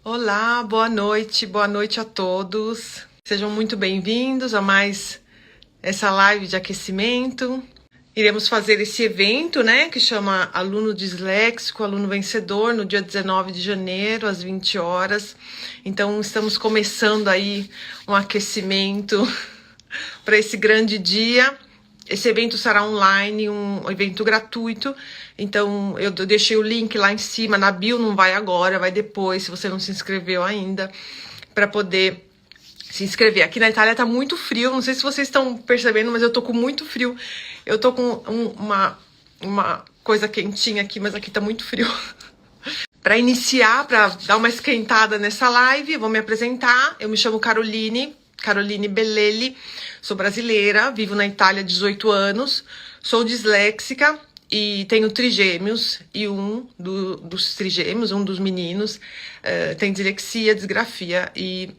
Olá, boa noite a todos. Sejam muito bem-vindos a mais essa live de aquecimento. Iremos fazer esse evento, né, que chama Aluno Disléxico, Aluno Vencedor, no dia 19 de janeiro, às 20 horas. Então, estamos começando aí um aquecimento para esse grande dia. Esse evento será online, um evento gratuito. Então, eu deixei o link lá em cima, na bio, não vai agora, vai depois, se você não se inscreveu ainda, para poder se inscrever. Aqui na Itália tá muito frio, não sei se vocês estão percebendo, mas eu tô com muito frio. Eu tô com uma coisa quentinha aqui, mas aqui tá muito frio. Para iniciar, para dar uma esquentada nessa live, vou me apresentar. Eu me chamo Caroline Bellelli, sou brasileira, vivo na Itália há 18 anos, sou disléxica e tenho trigêmeos, e dos trigêmeos, um dos meninos, tem dislexia, disgrafia e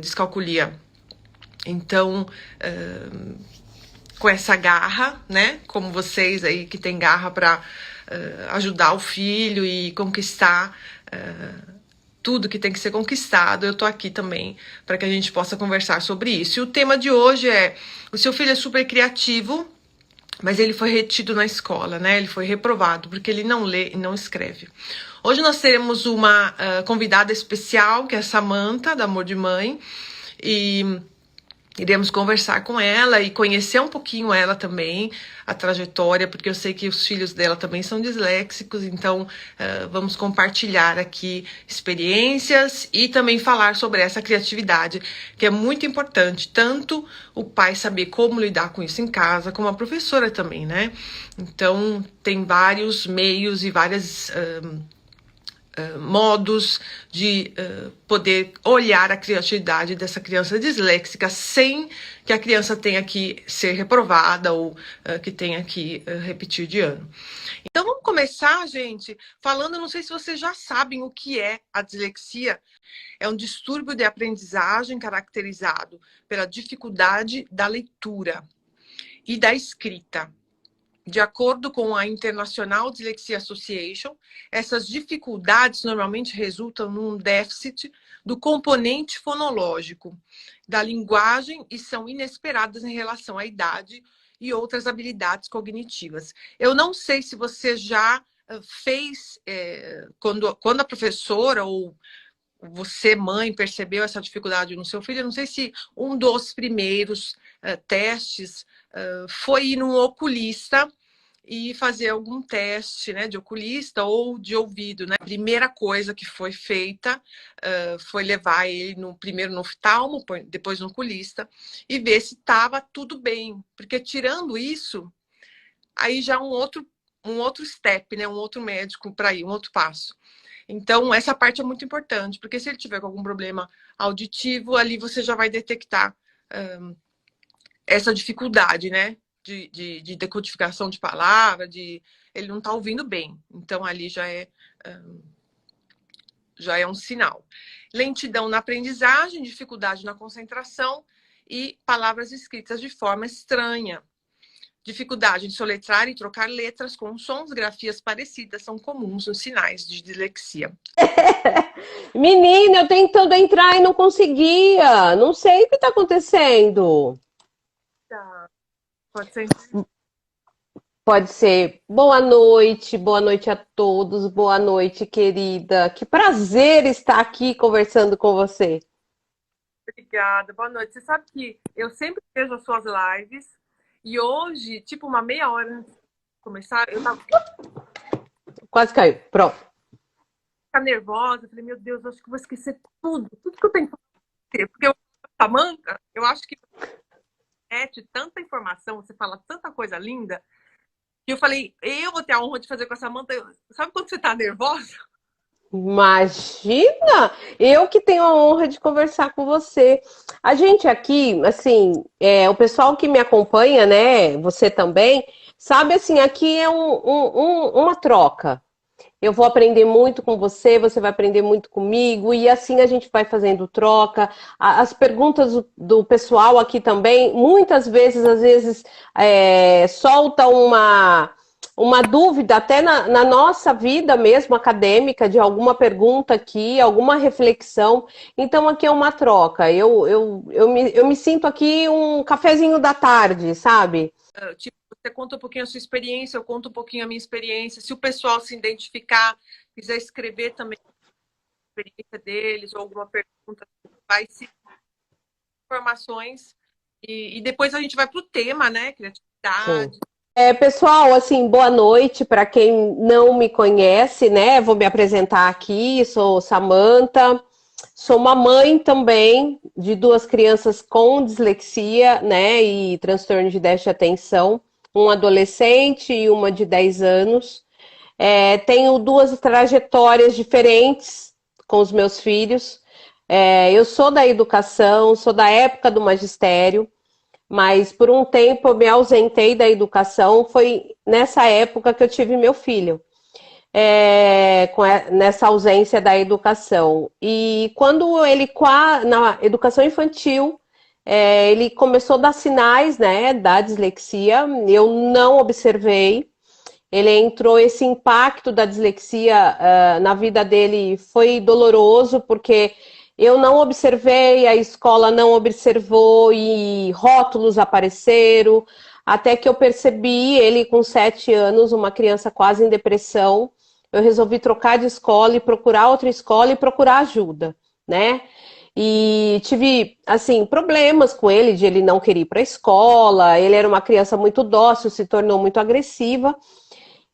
descalculia. Então, com essa garra, né, como vocês aí que tem garra para ajudar o filho e conquistar tudo que tem que ser conquistado, eu tô aqui também para que a gente possa conversar sobre isso. E o tema de hoje é: o seu filho é super criativo, mas ele foi retido na escola, né? Ele foi reprovado porque ele não lê e não escreve. Hoje nós teremos uma convidada especial, que é a Samantha, da Amor de Mãe, e iremos conversar com ela e conhecer um pouquinho ela também, a trajetória, porque eu sei que os filhos dela também são disléxicos, então vamos compartilhar aqui experiências e também falar sobre essa criatividade, que é muito importante, tanto o pai saber como lidar com isso em casa, como a professora também, né? Então, tem vários meios e várias modos de poder olhar a criatividade dessa criança disléxica sem que a criança tenha que ser reprovada ou que tenha que repetir de ano. Então vamos começar, gente, falando, não sei se vocês já sabem o que é a dislexia. É um distúrbio de aprendizagem caracterizado pela dificuldade da leitura e da escrita. De acordo com a International Dyslexia Association, essas dificuldades normalmente resultam num déficit do componente fonológico da linguagem e são inesperadas em relação à idade e outras habilidades cognitivas. Eu não sei se você já fez, quando a professora ou você, mãe, percebeu essa dificuldade no seu filho, eu não sei se um dos primeiros testes foi ir num oculista e fazer algum teste, né, de oculista ou de ouvido, né? A primeira coisa que foi feita foi levar ele primeiro no oftalmo, depois no oculista, e ver se estava tudo bem. Porque tirando isso, aí já um outro step, né, um outro médico para ir, um outro passo. Então, essa parte é muito importante, porque se ele tiver com algum problema auditivo, ali você já vai detectar essa dificuldade, né? De decodificação de palavra, ele não está ouvindo bem. Então, ali já é um sinal. Lentidão na aprendizagem, dificuldade na concentração e palavras escritas de forma estranha. Dificuldade de soletrar e trocar letras com sons, grafias parecidas são comuns nos sinais de dislexia. Menina, eu tentando entrar e não conseguia. Não sei o que está acontecendo. Tá. Pode ser. Pode ser. Boa noite a todos. Boa noite, querida. Que prazer estar aqui conversando com você. Obrigada, boa noite. Você sabe que eu sempre vejo as suas lives e hoje, tipo uma meia hora antes de começar, eu tava Quase caiu. Pronto. nervosa. Eu falei, meu Deus, acho que vou esquecer tudo que eu tenho que fazer. Porque eu, Samantha, eu acho que tanta informação, você fala tanta coisa linda, e eu falei, eu vou ter a honra de fazer com a Samantha. Sabe quando você tá nervosa? Imagina! Eu que tenho a honra de conversar com você. A gente aqui, assim, o pessoal que me acompanha, né? Você também, sabe assim, aqui é uma troca. Eu vou aprender muito com você, você vai aprender muito comigo, e assim a gente vai fazendo troca. As perguntas do pessoal aqui também, muitas vezes, às vezes, solta uma dúvida, até na nossa vida mesmo acadêmica, de alguma pergunta aqui, alguma reflexão. Então, aqui é uma troca. Eu me sinto aqui um cafezinho da tarde, sabe? Tipo, você conta um pouquinho a sua experiência, eu conto um pouquinho a minha experiência. Se o pessoal se identificar, quiser escrever também a experiência deles ou alguma pergunta, vai se informações e depois a gente vai para o tema, né? Sim. Criatividade. Pessoal, assim, boa noite para quem não me conhece, né? Vou me apresentar aqui, sou Samantha, sou uma mãe também de duas crianças com dislexia, né, e transtorno de déficit de atenção, um adolescente e uma de 10 anos. Tenho duas trajetórias diferentes com os meus filhos. Eu sou da educação, sou da época do magistério, mas por um tempo eu me ausentei da educação. Foi nessa época que eu tive meu filho, nessa ausência da educação. E quando ele, na educação infantil, ele começou a dar sinais, né, da dislexia, eu não observei. Ele entrou, esse impacto da dislexia na vida dele foi doloroso, porque eu não observei, a escola não observou e rótulos apareceram, até que eu percebi ele com 7 anos, uma criança quase em depressão. Eu resolvi trocar de escola e procurar outra escola e procurar ajuda, né? E tive, assim, problemas com ele, de ele não querer ir para a escola, ele era uma criança muito dócil, se tornou muito agressiva.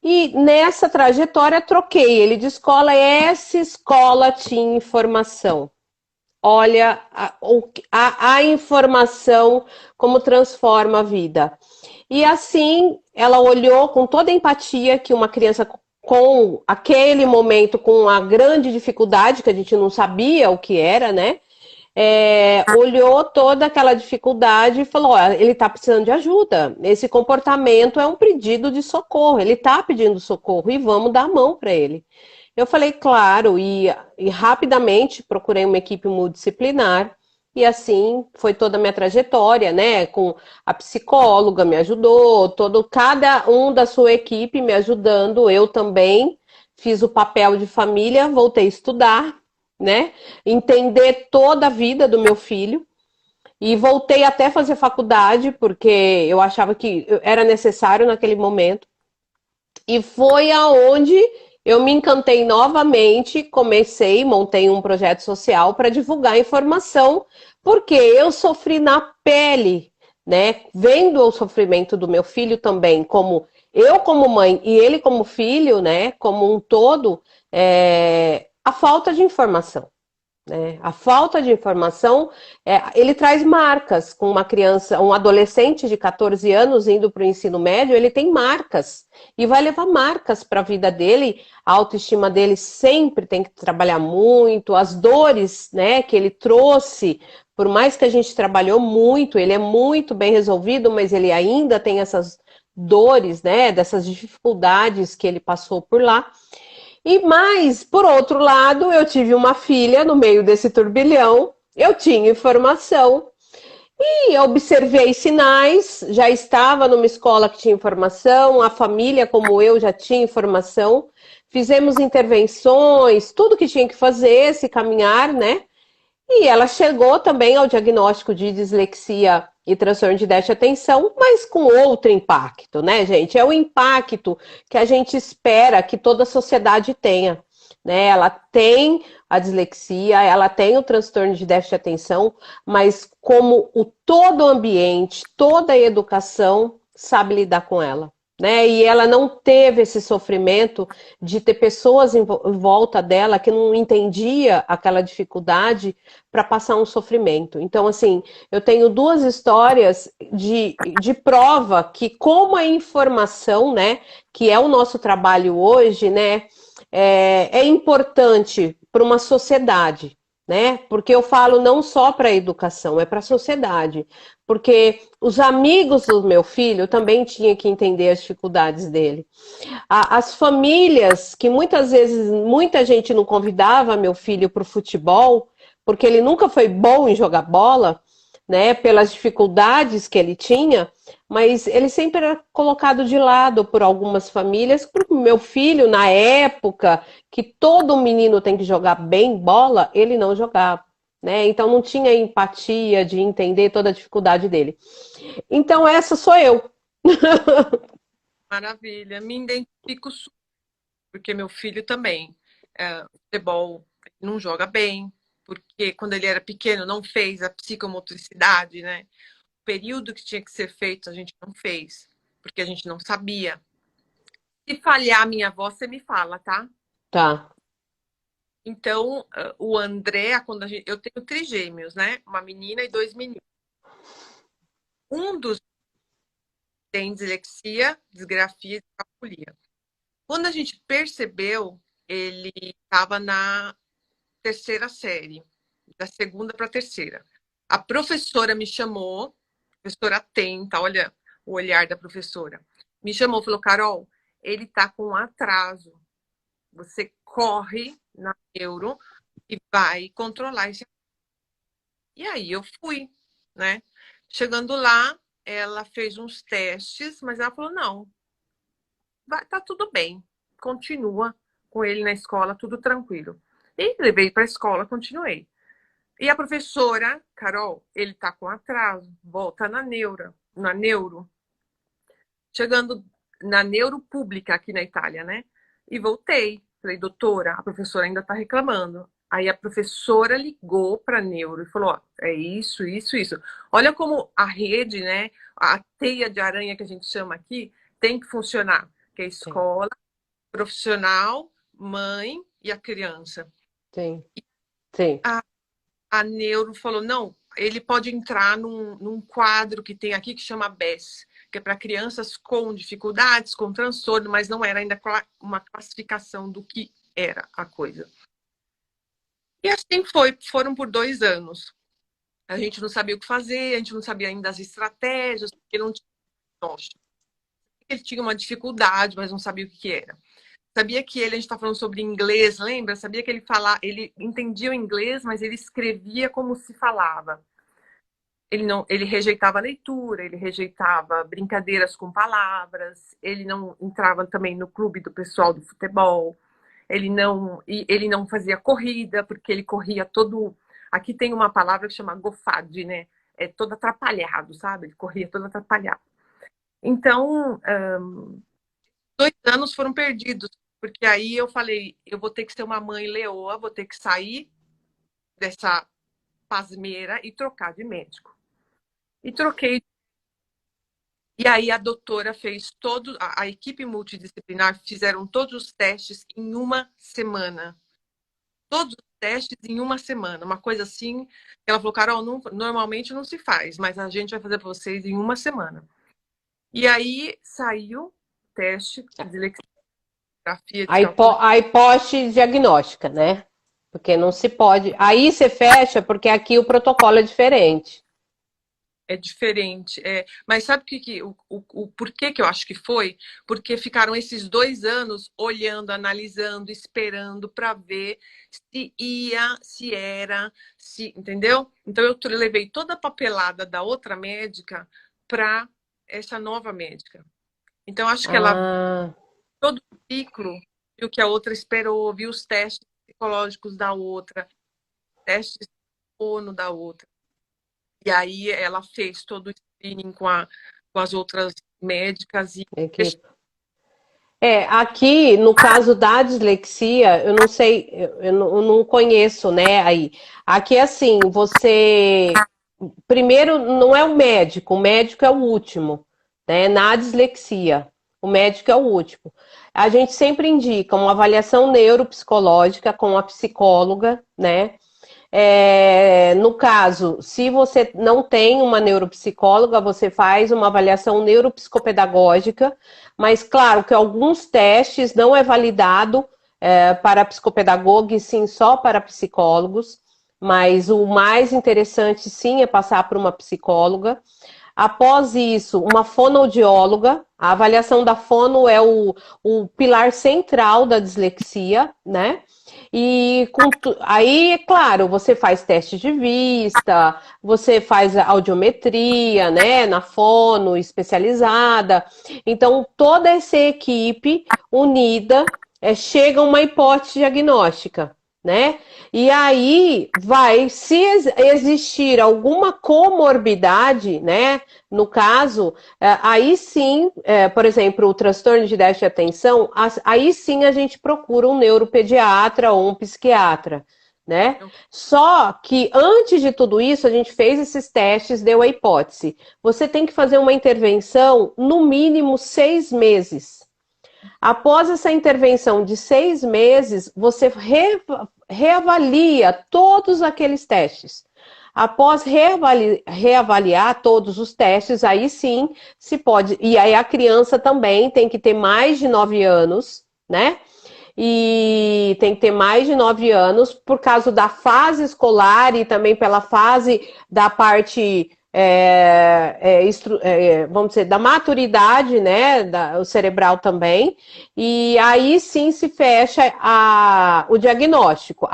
E nessa trajetória troquei ele de escola, e essa escola tinha informação. Olha a informação como transforma a vida. E assim, ela olhou com toda a empatia que uma criança com aquele momento, com a grande dificuldade, que a gente não sabia o que era, né? Olhou toda aquela dificuldade e falou: olha, ele está precisando de ajuda. Esse comportamento é um pedido de socorro. Ele está pedindo socorro e vamos dar a mão para ele. Eu falei, claro, e rapidamente procurei uma equipe multidisciplinar. E assim foi toda a minha trajetória, né? Com a psicóloga me ajudou, cada um da sua equipe me ajudando. Eu também fiz o papel de família, voltei a estudar, né? Entender toda a vida do meu filho. E voltei até fazer faculdade, porque eu achava que era necessário naquele momento. E foi aonde eu me encantei novamente, montei um projeto social para divulgar informação, porque eu sofri na pele, né? Vendo o sofrimento do meu filho também, como eu como mãe e ele como filho, né? Como um todo, a falta de informação. A falta de informação, ele traz marcas. Com uma criança, um adolescente de 14 anos indo para o ensino médio, ele tem marcas e vai levar marcas para a vida dele. A autoestima dele sempre tem que trabalhar muito, as dores, né, que ele trouxe, por mais que a gente trabalhou muito, ele é muito bem resolvido, mas ele ainda tem essas dores, né, dessas dificuldades que ele passou por lá. E mais, por outro lado, eu tive uma filha no meio desse turbilhão, eu tinha informação e observei sinais, já estava numa escola que tinha informação, a família como eu já tinha informação, fizemos intervenções, tudo que tinha que fazer, esse caminhar, né? E ela chegou também ao diagnóstico de dislexia e transtorno de déficit de atenção, mas com outro impacto, né, gente? É o impacto que a gente espera que toda a sociedade tenha, né? Ela tem a dislexia, ela tem o transtorno de déficit de atenção, mas como todo o ambiente, toda a educação sabe lidar com ela, né? E ela não teve esse sofrimento de ter pessoas em volta dela que não entendia aquela dificuldade para passar um sofrimento. Então, assim, eu tenho duas histórias de prova que, como a informação, né, que é o nosso trabalho hoje, né, é importante para uma sociedade, né? Porque eu falo não só para a educação, é para a sociedade. Porque os amigos do meu filho também tinham que entender as dificuldades dele. As famílias, que muitas vezes muita gente não convidava meu filho para o futebol, porque ele nunca foi bom em jogar bola, né, pelas dificuldades que ele tinha, mas ele sempre era colocado de lado por algumas famílias. Por meu filho, na época que todo menino tem que jogar bem bola, ele não jogava, né? Então não tinha empatia de entender toda a dificuldade dele. Então essa sou eu. Maravilha. Me identifico super, porque meu filho também. Futebol não joga bem, porque quando ele era pequeno não fez a psicomotricidade, né? O período que tinha que ser feito a gente não fez, porque a gente não sabia. Se falhar a minha voz, você me fala, tá? Tá, Então, o André, eu tenho trigêmeos, né? Uma menina e dois meninos. Um dos tem dislexia, disgrafia e discalculia. Quando a gente percebeu, ele estava na terceira série, da segunda para a terceira. A professora me chamou, professora atenta, olha o olhar da professora. Me chamou, falou: Carol, ele está com atraso. Você corre na neuro e vai controlar esse. E aí eu fui, né? Chegando lá, ela fez uns testes, mas ela falou: não, tá tudo bem, continua com ele na escola, tudo tranquilo. E levei para a escola, continuei. E a professora, Carol, ele tá com atraso, volta na neuro. Chegando na neuro pública aqui na Itália, né? E voltei. Falei, doutora, a professora ainda tá reclamando. Aí a professora ligou para neuro e falou: ó, é isso, isso, isso. Olha como a rede, né? A teia de aranha que a gente chama aqui tem que funcionar. Que é a sim, escola, profissional, mãe e a criança. sim, sim, A neuro falou: não, ele pode entrar num quadro que tem aqui que chama BES, que é para crianças com dificuldades, com transtorno, mas não era ainda uma classificação do que era a coisa. E assim foram por 2 anos. A gente não sabia o que fazer, a gente não sabia ainda as estratégias, porque não tinha diagnóstico. Ele tinha uma dificuldade, mas não sabia o que era. Sabia que ele, a gente está falando sobre inglês, lembra? Sabia que ele entendia o inglês, mas ele escrevia como se falava. Ele rejeitava a leitura, ele rejeitava brincadeiras com palavras, ele não entrava também no clube do pessoal do futebol, ele não fazia corrida, porque ele corria todo. Aqui tem uma palavra que chama gofade, né? É todo atrapalhado, sabe? Ele corria todo atrapalhado. Então, 2 anos foram perdidos, porque aí eu falei, eu vou ter que ser uma mãe leoa, vou ter que sair dessa pasmeira e trocar de médico. E troquei. E aí a doutora fez a equipe multidisciplinar fizeram todos os testes em uma semana. Todos os testes em uma semana. Uma coisa assim, ela falou: Carol, normalmente não se faz, mas a gente vai fazer para vocês em uma semana. E aí saiu o teste de dislexia, descalculia. a hipótese diagnóstica, né? Porque não se pode. Aí você fecha, porque aqui o protocolo é diferente. É diferente. Mas sabe o porquê que eu acho que foi? Porque ficaram esses 2 anos olhando, analisando, esperando para ver se ia, se era, se, entendeu? Então eu levei toda a papelada da outra médica para essa nova médica. Então acho que ela viu Ah, todo o ciclo, viu o que a outra esperou, viu os testes psicológicos da outra, testes de sono da outra. E aí ela fez todo o screening com as outras médicas e fechou. equipe. Aqui, no caso da dislexia, eu não sei, eu não conheço, né, aí. Aqui é assim, você... Primeiro, não é o médico é o último, né, na dislexia. O médico é o último. A gente sempre indica uma avaliação neuropsicológica com a psicóloga, né? No caso, se você não tem uma neuropsicóloga, você faz uma avaliação neuropsicopedagógica, mas claro que alguns testes não é validado para psicopedagogo e sim só para psicólogos, mas o mais interessante sim é passar por uma psicóloga. Após isso, uma fonoaudióloga. A avaliação da fono é o pilar central da dislexia, né? Aí, é claro, você faz teste de vista, você faz a audiometria, né, na fono especializada. Então, toda essa equipe unida chega a uma hipótese diagnóstica, né? E aí vai, se existir alguma comorbidade, né? No caso, aí sim, por exemplo, o transtorno de déficit de atenção, aí sim a gente procura um neuropediatra ou um psiquiatra, né? Só que antes de tudo isso, a gente fez esses testes, deu a hipótese. Você tem que fazer uma intervenção no mínimo 6 meses. Após essa intervenção de 6 meses, você reavalia todos aqueles testes. Após reavaliar todos os testes, aí sim se pode. E aí a criança também tem que ter mais de 9 anos, né? E tem que ter mais de 9 anos por causa da fase escolar e também pela fase da parte vamos dizer, da maturidade, né, o cerebral também, e aí sim se fecha o diagnóstico,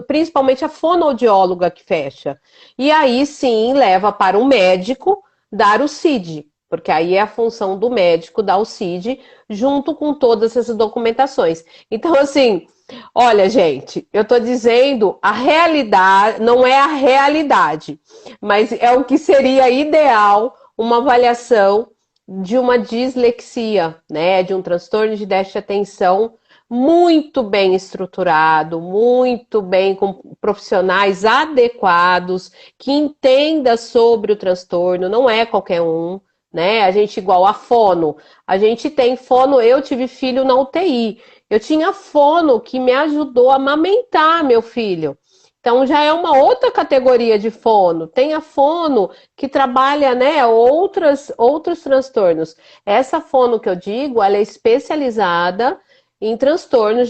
principalmente a fonoaudióloga que fecha, e aí sim leva para o médico dar o CID, porque aí é a função do médico dar o CID junto com todas essas documentações. Então, assim, olha, gente, eu tô dizendo a realidade, não é a realidade, mas é o que seria ideal uma avaliação de uma dislexia, né, de um transtorno de déficit de atenção muito bem estruturado, muito bem com profissionais adequados, que entenda sobre o transtorno, não é qualquer um, né? A gente igual a fono, a gente tem fono, eu tive filho na UTI. Eu tinha fono que me ajudou a amamentar meu filho. Então já é uma outra categoria de fono. Tem a fono que trabalha, né, outros transtornos. Essa fono que eu digo, ela é especializada em transtorno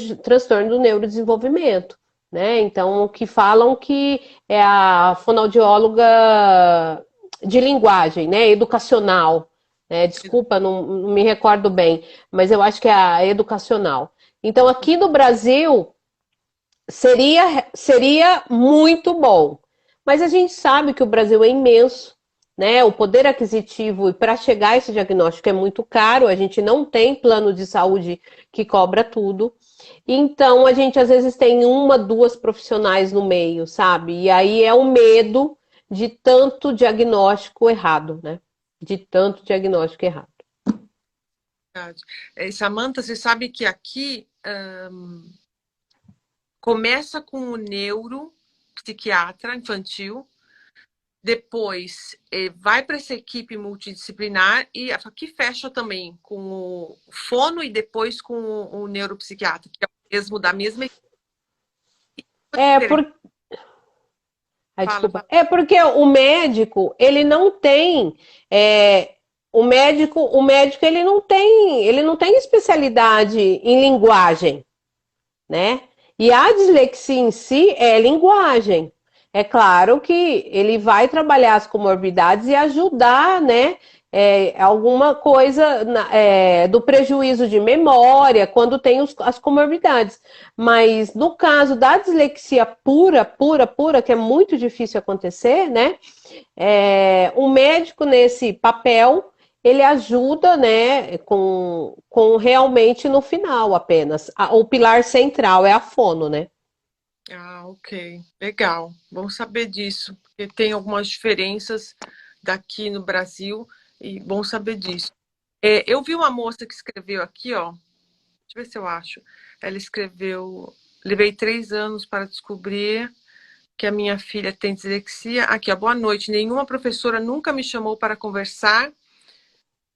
do neurodesenvolvimento, né? Então, que falam que é a fonoaudióloga de linguagem, né, educacional. Desculpa, não me recordo bem, mas eu acho que é a educacional. Então, aqui no Brasil, seria muito bom. Mas a gente sabe que o Brasil é imenso, né? O poder aquisitivo para chegar a esse diagnóstico é muito caro, a gente não tem plano de saúde que cobra tudo. Então a gente às vezes tem uma, duas profissionais no meio, sabe? E aí é o medo de tanto diagnóstico errado, né? De tanto diagnóstico errado. Verdade. Samantha, você sabe que aqui começa com o neuropsiquiatra infantil, depois vai para essa equipe multidisciplinar e aqui fecha também com o fono e depois com o neuropsiquiatra, que é o mesmo da mesma equipe. É por... Fala, desculpa. fala. É porque o médico, ele não tem. O médico ele não tem especialidade em linguagem, né? E a dislexia em si é linguagem. É claro que ele vai trabalhar as comorbidades e ajudar, né? Alguma coisa do prejuízo de memória quando tem as comorbidades. Mas no caso da dislexia pura, pura, pura, que é muito difícil acontecer, né? O médico nesse papel ele ajuda, né, com realmente no final apenas. O pilar central é a fono, né? Ah, ok. Legal. Bom saber disso, porque tem algumas diferenças daqui no Brasil e bom saber disso. Eu vi uma moça que escreveu aqui, ó. Deixa eu ver se eu acho. Ela escreveu: levei 3 anos para descobrir que a minha filha tem dislexia. Aqui, ó. Boa noite. Nenhuma professora nunca me chamou para conversar.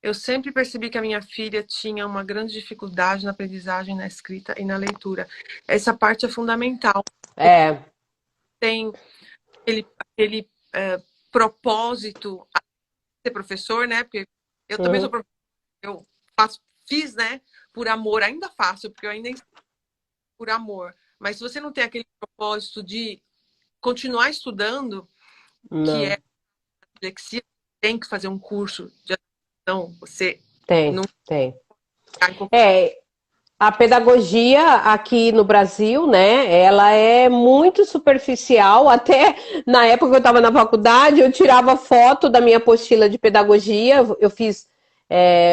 Eu sempre percebi que a minha filha tinha uma grande dificuldade na aprendizagem, na escrita e na leitura. Essa parte é fundamental. É. Tem aquele propósito a ser professor, né? Porque eu também sou Uhum. professora, eu fiz, né? Por amor, ainda faço, porque eu ainda ensino por amor. Mas se você não tem aquele propósito de continuar estudando, que é Não. a dislexia, tem que fazer um curso de adaptação, você Tem, não tem. cai em qualquer... É, a pedagogia aqui no Brasil, né, ela é muito superficial. Até na época que eu estava na faculdade, eu tirava foto da minha apostila de pedagogia. Eu fiz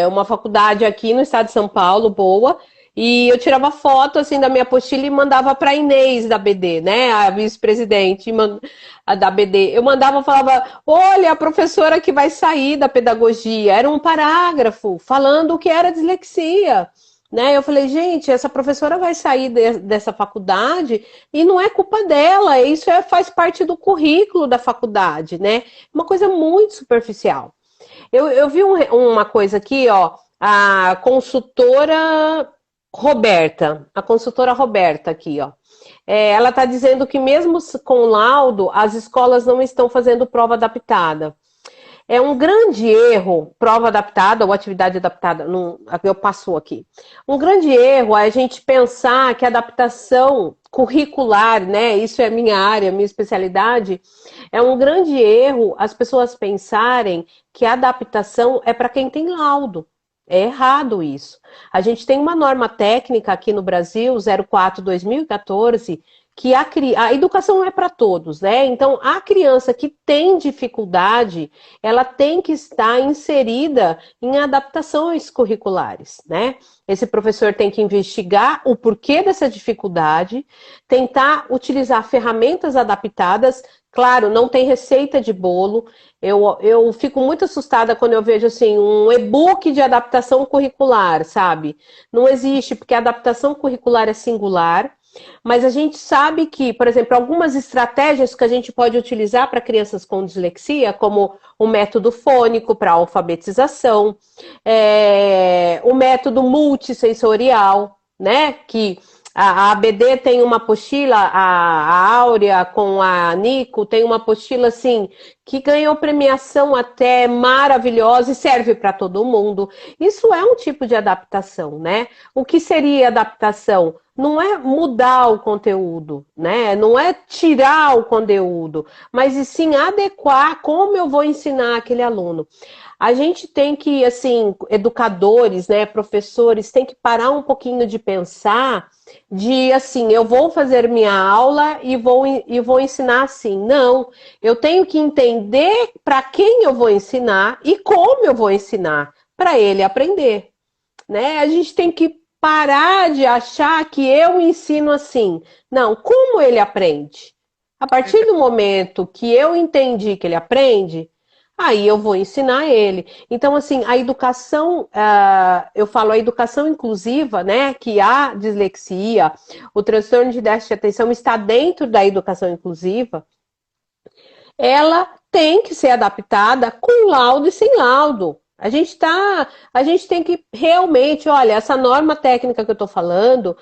uma faculdade aqui no estado de São Paulo, boa, e eu tirava foto assim da minha apostila e mandava para a Inês da BD, né, a vice-presidente da BD. Eu mandava, falava, olha, a professora que vai sair da pedagogia. Era um parágrafo falando o que era dislexia. Né? Eu falei, gente, essa professora vai sair dessa faculdade e não é culpa dela, isso faz parte do currículo da faculdade, né? Uma coisa muito superficial. Eu vi uma coisa aqui, ó, a consultora Roberta aqui, ó. Ela está dizendo que mesmo com laudo, as escolas não estão fazendo prova adaptada. É um grande erro, prova adaptada ou atividade adaptada, eu passo aqui. Um grande erro é a gente pensar que a adaptação curricular, né? Isso é minha área, minha especialidade. É um grande erro as pessoas pensarem que a adaptação é para quem tem laudo. É errado isso. A gente tem uma norma técnica aqui no Brasil, 04/2014, que a educação é para todos, né? Então, a criança que tem dificuldade, ela tem que estar inserida em adaptações curriculares, né? Esse professor tem que investigar o porquê dessa dificuldade, tentar utilizar ferramentas adaptadas. Claro, não tem receita de bolo. Eu fico muito assustada quando eu vejo assim um e-book de adaptação curricular, sabe? Não existe, porque a adaptação curricular é singular. Mas a gente sabe que, por exemplo, algumas estratégias que a gente pode utilizar para crianças com dislexia, como o método fônico para alfabetização, o método multissensorial, né? Que a ABD tem uma apostila, a Áurea com a Nico tem uma apostila assim que ganhou premiação até maravilhosa e serve para todo mundo. Isso é um tipo de adaptação, né? O que seria adaptação? Não é mudar o conteúdo, né? Não é tirar o conteúdo, mas e sim adequar como eu vou ensinar aquele aluno. A gente tem que, assim, educadores, né, professores, tem que parar um pouquinho de pensar de, assim, eu vou fazer minha aula e vou ensinar assim. Não, eu tenho que entender para quem eu vou ensinar e como eu vou ensinar para ele aprender, né? A gente tem que parar de achar que eu ensino assim. Não, como ele aprende? A partir do momento que eu entendi que ele aprende, aí eu vou ensinar ele. Então, assim, a educação, eu falo a educação inclusiva, né? Que a dislexia, o transtorno de déficit de atenção está dentro da educação inclusiva. Ela tem que ser adaptada com laudo e sem laudo. A gente tem que realmente, olha, essa norma técnica que eu estou falando,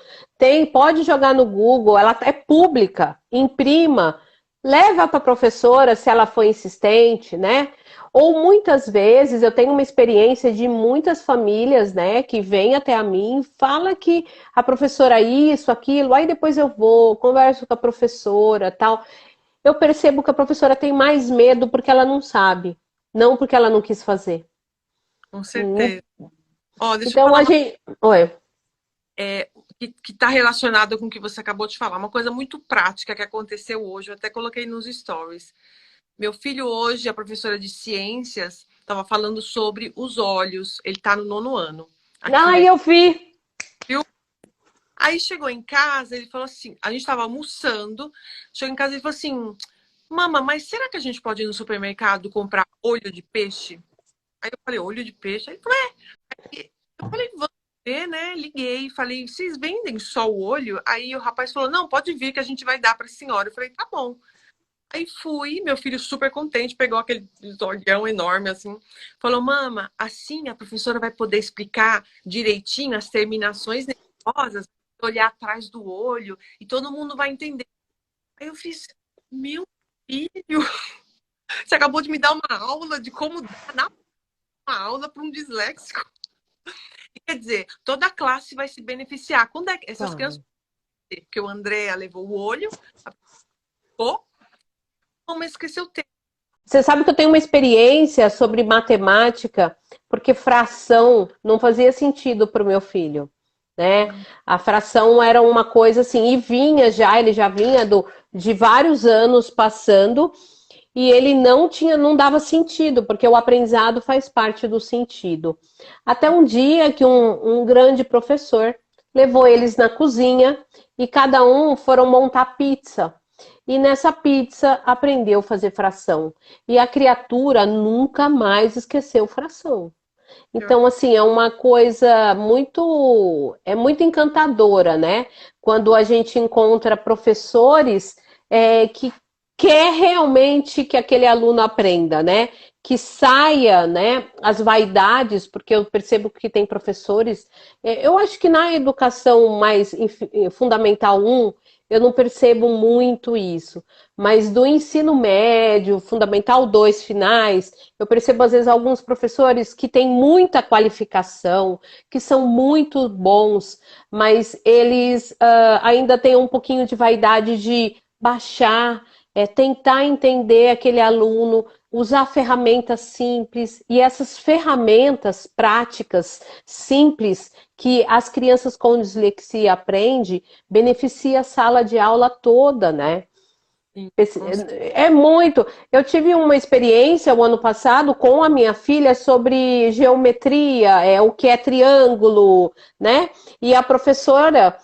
pode jogar no Google, ela é pública, imprima, leva para a professora se ela for insistente, né? Ou muitas vezes eu tenho uma experiência de muitas famílias, né, que vêm até a mim, fala que a professora isso, aquilo, aí depois eu vou, converso com a professora, tal. Eu percebo que a professora tem mais medo porque ela não sabe, não porque ela não quis fazer. Com certeza. Ó, deixa eu Então falar a gente. Oi. que está relacionado com o que você acabou de falar. Uma coisa muito prática que aconteceu hoje, eu até coloquei nos stories. Meu filho hoje, a professora de ciências, estava falando sobre os olhos. Ele está no 9º ano aqui na... Ai, eu vi. Aí chegou em casa, ele falou assim, a gente estava almoçando, chegou em casa e falou assim, mama, mas será que a gente pode ir no supermercado comprar olho de peixe? Aí eu falei, olho de peixe? Aí ele falou, é. Eu falei, vamos ver, né? Liguei, falei, vocês vendem só o olho? Aí o rapaz falou, não, pode vir que a gente vai dar para a senhora. Eu falei, tá bom. Aí fui, meu filho super contente, pegou aquele olhão enorme assim, falou, mama, assim a professora vai poder explicar direitinho as terminações nervosas, olhar atrás do olho e todo mundo vai entender. Aí eu fiz, meu filho, você acabou de me dar uma aula de como dar uma aula para um disléxico. Quer dizer, toda a classe vai se beneficiar. Quando é que essas crianças... Porque o André levou o olho, vamos esquecer o tempo. Você sabe que eu tenho uma experiência sobre matemática, porque fração não fazia sentido para o meu filho, né? A fração era uma coisa assim, e vinha já, ele já vinha de vários anos passando, e ele não tinha, não dava sentido, porque o aprendizado faz parte do sentido. Até um dia que um grande professor levou eles na cozinha e cada um foram montar pizza. E nessa pizza aprendeu a fazer fração. E a criatura nunca mais esqueceu fração. Então, assim, é uma coisa muito encantadora, né? Quando a gente encontra professores que quer realmente que aquele aluno aprenda, né? Que saia, né, as vaidades, porque eu percebo que tem professores. Eu acho que na educação mais fundamental um eu não percebo muito isso. Mas do ensino médio, fundamental 2 finais, eu percebo às vezes alguns professores que têm muita qualificação, que são muito bons, mas eles ainda têm um pouquinho de vaidade de baixar, tentar entender aquele aluno, usar ferramentas simples e essas ferramentas práticas simples que as crianças com dislexia aprendem beneficia a sala de aula toda, né? Sim, É muito. Eu tive uma experiência o ano passado com a minha filha sobre geometria, o que é triângulo, né? E a professora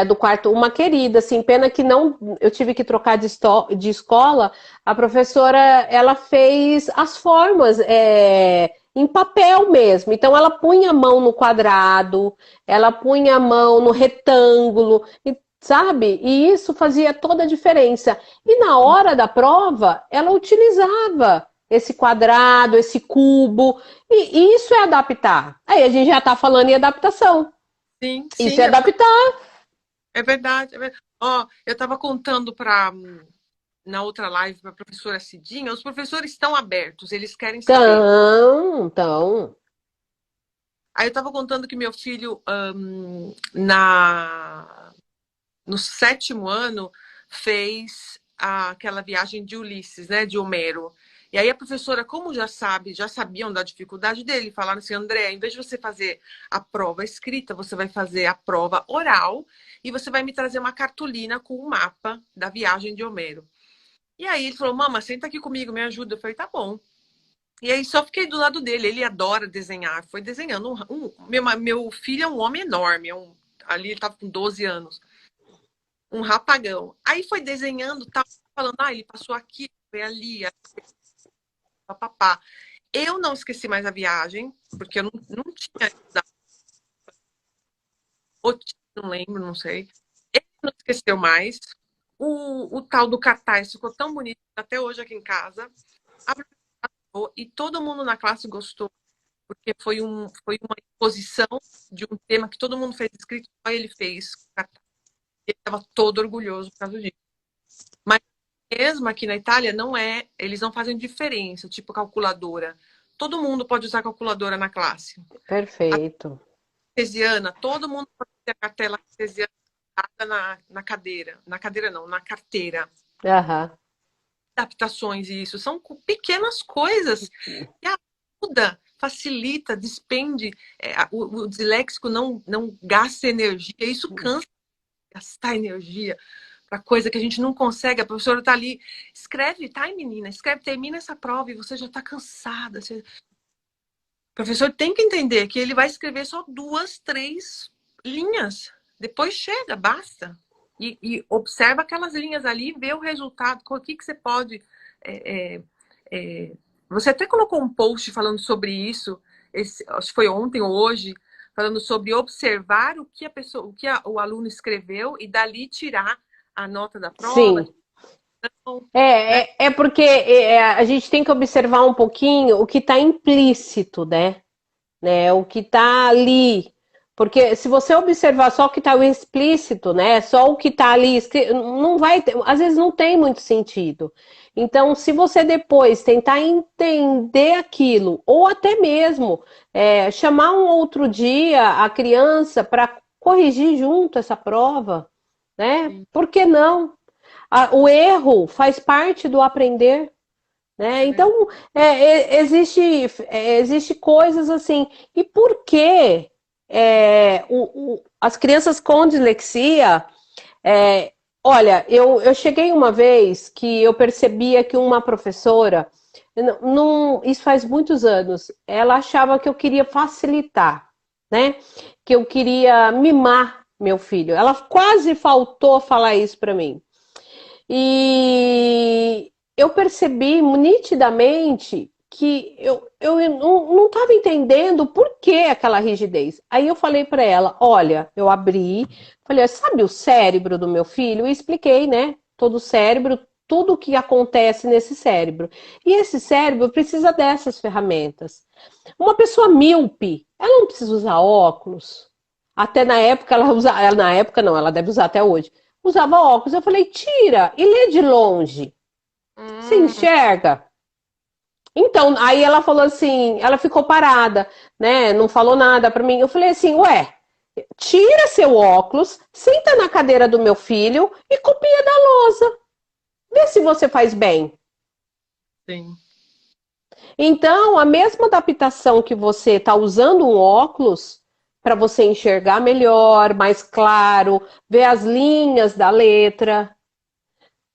do quarto, uma querida, assim, pena que não, eu tive que trocar de escola. A professora, ela fez as formas em papel mesmo. Então, ela punha a mão no quadrado, ela punha a mão no retângulo. Sabe? E isso fazia toda a diferença. E na hora da prova, ela utilizava esse quadrado, esse cubo, e isso é adaptar. Aí a gente já está falando em adaptação. sim, Isso é sim, adaptar. é verdade. É verdade. Ó, eu estava contando para na outra live para a professora Cidinha, os professores estão abertos, eles querem saber. Então. Aí eu estava contando que meu filho, na no sétimo ano, fez aquela viagem de Ulisses, né, de Homero. E aí a professora, como já sabiam da dificuldade dele, falaram assim, André, em vez de você fazer a prova escrita, você vai fazer a prova oral e você vai me trazer uma cartolina com o mapa da viagem de Homero. E aí ele falou, mama, senta aqui comigo, me ajuda. Eu falei, tá bom. E aí só fiquei do lado dele, ele adora desenhar. Foi desenhando. Meu filho é um homem enorme, ali ele estava com 12 anos. Um rapagão. Aí foi desenhando, tava falando, ele passou aqui, foi ali, papapá. Eu não esqueci mais a viagem, porque eu não tinha estudado, não lembro, não sei. Ele não esqueceu mais. O tal do cartaz ficou tão bonito até hoje aqui em casa. E todo mundo na classe gostou, porque foi uma exposição de um tema que todo mundo fez escrito, só ele fez. Ele estava todo orgulhoso por causa disso. Mas mesmo aqui na Itália, não é, eles não fazem diferença, tipo calculadora. Todo mundo pode usar calculadora na classe. A Perfeito. cartesiana, todo mundo pode ter a cartela cartesiana na cadeira. Na cadeira não, na carteira. Aham. Adaptações e isso são pequenas coisas que ajuda, facilita, despende. O disléxico não gasta energia, isso cansa gastar energia para coisa que a gente não consegue. A professora está ali, escreve, tá, menina? Escreve, termina essa prova e você já está cansada. O professor tem que entender que ele vai escrever só 2, 3 linhas. Depois chega, basta. E observa aquelas linhas ali, vê o resultado, o que você pode. Você até colocou um post falando sobre isso, acho que foi ontem ou hoje, falando sobre observar o que o aluno escreveu e dali tirar a nota da prova. Sim. Então, né? É porque a gente tem que observar um pouquinho o que está implícito, né? O que está ali. Porque se você observar só o que está explícito, né? Só o que está ali, não vai ter, às vezes não tem muito sentido. Então, se você depois tentar entender aquilo, ou até mesmo chamar um outro dia a criança para corrigir junto essa prova, né? Por que não? O erro faz parte do aprender. né? Então, existe coisas assim. E por que as crianças com dislexia... olha, eu cheguei uma vez que eu percebia que uma professora, isso faz muitos anos, ela achava que eu queria facilitar, né? Que eu queria mimar meu filho. Ela quase faltou falar isso para mim. E eu percebi nitidamente que eu não estava entendendo por que aquela rigidez. Aí eu falei para ela, olha, eu abri, falei, sabe o cérebro do meu filho? E expliquei, né? Todo o cérebro, tudo o que acontece nesse cérebro. E esse cérebro precisa dessas ferramentas. Uma pessoa míope, ela não precisa usar óculos. Até na época ela usava, na época não, ela deve usar até hoje. Usava óculos. Eu falei, tira e lê de longe. Você Hum, enxerga? Então, aí ela falou assim, ela ficou parada, né? Não falou nada pra mim. Eu falei assim, ué, tira seu óculos, senta na cadeira do meu filho e copia da lousa. Vê se você faz bem. sim. Então, a mesma adaptação que você está usando um óculos para você enxergar melhor, mais claro, ver as linhas da letra.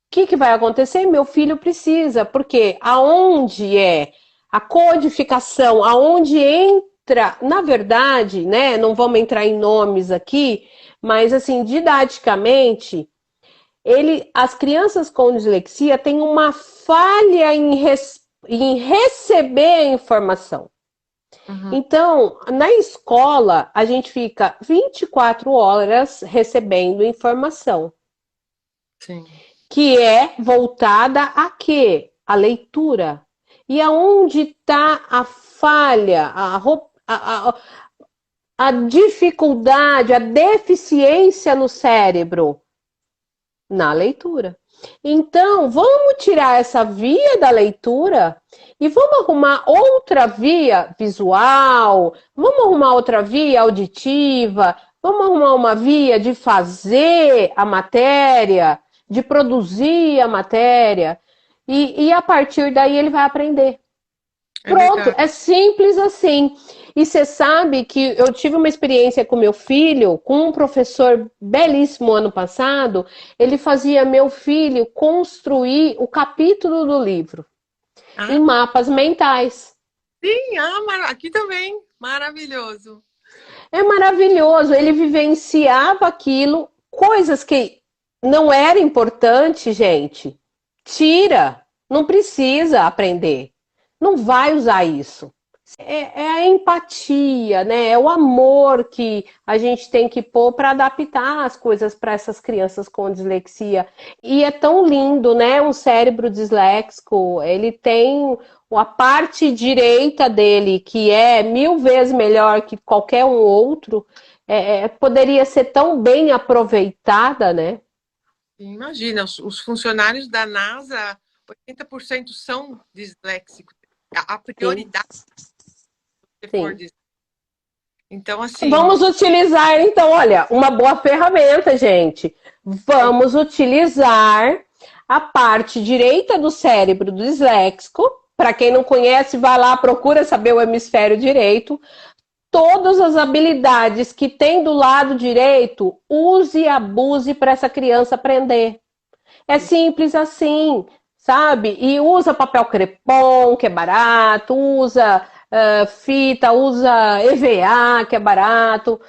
O que vai acontecer? Meu filho precisa, porque aonde é a codificação, aonde entra, na verdade, né? Não vamos entrar em nomes aqui, mas assim, didaticamente, as crianças com dislexia têm uma falha em receber a informação. Uhum, Então, na escola, a gente fica 24 horas recebendo informação, sim. que é voltada a quê? A leitura. E aonde está a falha, a dificuldade, a deficiência no cérebro? Na leitura. Então, vamos tirar essa via da leitura e vamos arrumar outra via visual, vamos arrumar outra via auditiva, vamos arrumar uma via de fazer a matéria, de produzir a matéria, e a partir daí ele vai aprender. É Pronto, verdade. é simples assim. E você sabe que eu tive uma experiência com meu filho, com um professor belíssimo ano passado. Ele fazia meu filho construir o capítulo do livro em Ah, mapas mentais. sim, aqui também. Maravilhoso. É maravilhoso. Ele vivenciava aquilo, coisas que não era importante, gente. Tira, não precisa aprender. Não vai usar isso. É a empatia, né? É o amor que a gente tem que pôr para adaptar as coisas para essas crianças com dislexia. E é tão lindo, né? Um cérebro disléxico, ele tem a parte direita dele, que é 1000 vezes melhor que qualquer um outro, poderia ser tão bem aproveitada, né? Imagina, os funcionários da NASA, 80% são disléxicos. A Sim, prioridade, se for sim. dizer. Então, assim, Vamos utilizar, então, olha, uma boa ferramenta, gente. Vamos utilizar a parte direita do cérebro do disléxico. Para quem não conhece, vai lá, procura saber o hemisfério direito. Todas as habilidades que tem do lado direito, use e abuse para essa criança aprender. É simples assim, sabe? E usa papel crepom, que é barato, usa fita, usa EVA, que é barato,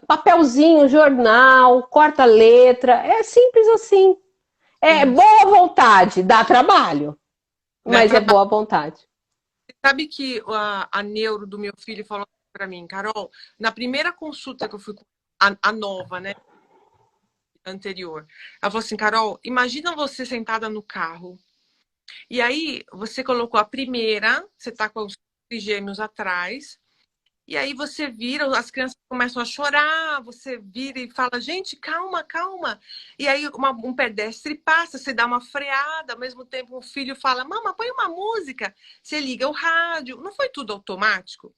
papelzinho, jornal, corta letra, é simples assim. É sim. boa vontade, dá trabalho, Né, mas é boa vontade. sabe que a neuro do meu filho falou para mim, Carol, na primeira consulta que eu fui com a nova, né, anterior, ela falou assim, Carol, imagina você sentada no carro, e aí você colocou a primeira, você tá com os gêmeos atrás, e aí você vira, as crianças começam a chorar, você vira e fala, gente, calma, calma. E aí um pedestre passa, você dá uma freada, ao mesmo tempo o filho fala, mama, põe uma música. Você liga o rádio. Não foi tudo automático?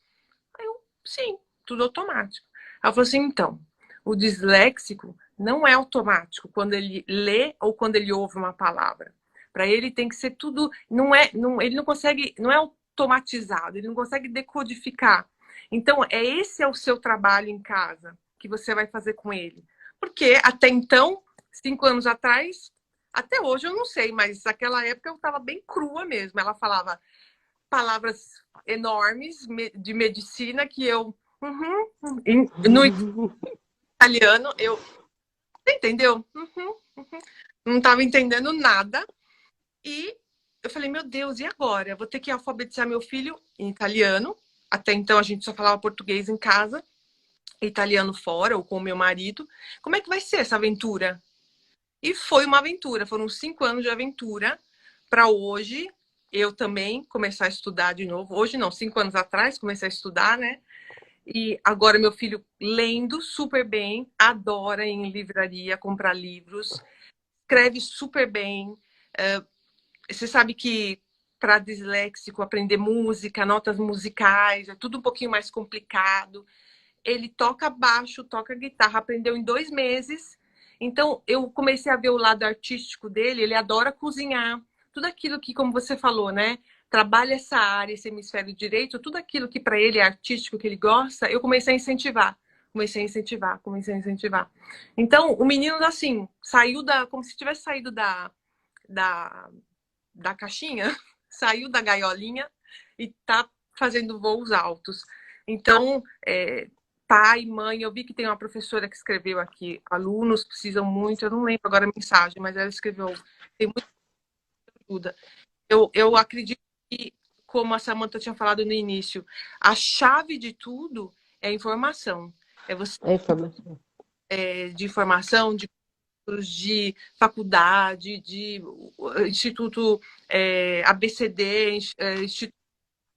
Aí eu, sim, tudo automático. Ela falou assim, então, o disléxico não é automático quando ele lê ou quando ele ouve uma palavra. Para ele tem que ser tudo, não é, não, ele não consegue, não é automatizado, ele não consegue decodificar. Então, esse é o seu trabalho em casa que você vai fazer com ele. Porque até então, 5 anos atrás, até hoje eu não sei, mas naquela época eu estava bem crua mesmo. Ela falava palavras enormes de medicina que eu. No italiano, eu. Você entendeu? Não estava entendendo nada. E eu falei, meu Deus, e agora? Eu vou ter que alfabetizar meu filho em italiano. Até então a gente só falava português em casa, italiano fora, ou com o meu marido. Como é que vai ser essa aventura? E foi uma aventura, foram 5 anos de aventura para hoje eu também começar a estudar de novo. Hoje não, 5 anos atrás comecei a estudar, né? E agora meu filho lendo super bem, adora ir em livraria comprar livros, escreve super bem. Você sabe que para disléxico aprender música, notas musicais, é tudo um pouquinho mais complicado. Ele toca baixo, toca guitarra, aprendeu em 2 meses. Então, eu comecei a ver o lado artístico dele, ele adora cozinhar. Tudo aquilo que, como você falou, né? Trabalha essa área, esse hemisfério direito, tudo aquilo que para ele é artístico, que ele gosta, eu comecei a incentivar. Comecei a incentivar. Então, o menino, assim, saiu como se tivesse saído da, da caixinha, saiu da gaiolinha e tá fazendo voos altos. Então, pai, mãe, eu vi que tem uma professora que escreveu aqui, alunos precisam muito, eu não lembro agora a mensagem, mas ela escreveu, tem muita ajuda. Eu acredito que, como a Samantha tinha falado no início, a chave de tudo é informação. É você de informação, de faculdade, de Instituto ABCD,